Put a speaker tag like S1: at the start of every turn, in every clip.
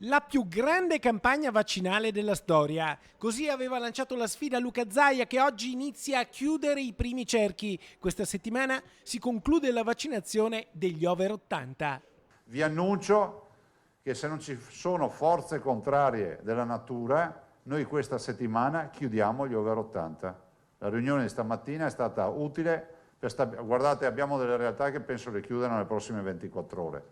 S1: La più grande campagna vaccinale della storia. Così aveva lanciato la sfida Luca Zaia, che oggi inizia a chiudere i primi cerchi. Questa settimana si conclude la vaccinazione degli over 80.
S2: Vi annuncio che se non ci sono forze contrarie della natura, noi questa settimana chiudiamo gli over 80. La riunione di stamattina è stata utile, guardate, abbiamo delle realtà che penso le chiudano nelle prossime 24 ore,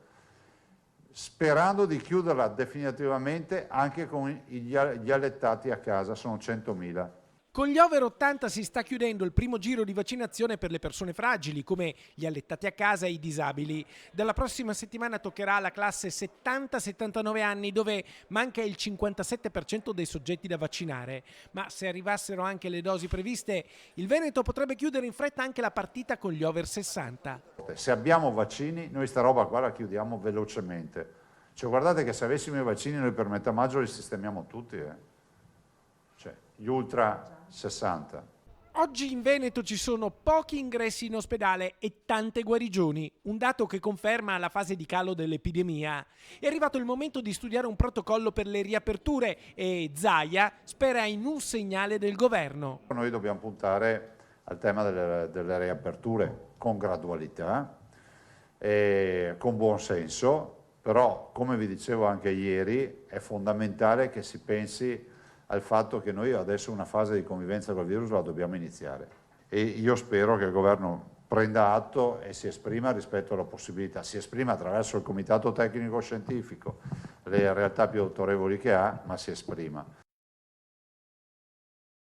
S2: sperando di chiuderla definitivamente anche con gli allettati a casa, sono 100.000.
S1: Con gli over 80 si sta chiudendo il primo giro di vaccinazione per le persone fragili, come gli allettati a casa e i disabili. Dalla prossima settimana toccherà la classe 70-79 anni, dove manca il 57% dei soggetti da vaccinare. Ma se arrivassero anche le dosi previste, il Veneto potrebbe chiudere in fretta anche la partita con gli over 60.
S2: Se abbiamo vaccini, noi sta roba qua la chiudiamo velocemente. Cioè, guardate che se avessimo i vaccini noi per metà maggio li sistemiamo tutti, Cioè, gli ultra 60.
S1: Oggi in Veneto ci sono pochi ingressi in ospedale e tante guarigioni, un dato che conferma la fase di calo dell'epidemia. È arrivato il momento di studiare un protocollo per le riaperture e Zaia spera in un segnale del governo.
S2: Noi dobbiamo puntare al tema delle riaperture con gradualità e con buon senso, però come vi dicevo anche ieri è fondamentale che si pensi al fatto che noi adesso una fase di convivenza col virus la dobbiamo iniziare e io spero che il governo prenda atto e si esprima rispetto alla possibilità, si esprima attraverso il comitato tecnico scientifico, le realtà più autorevoli che ha, ma si esprima.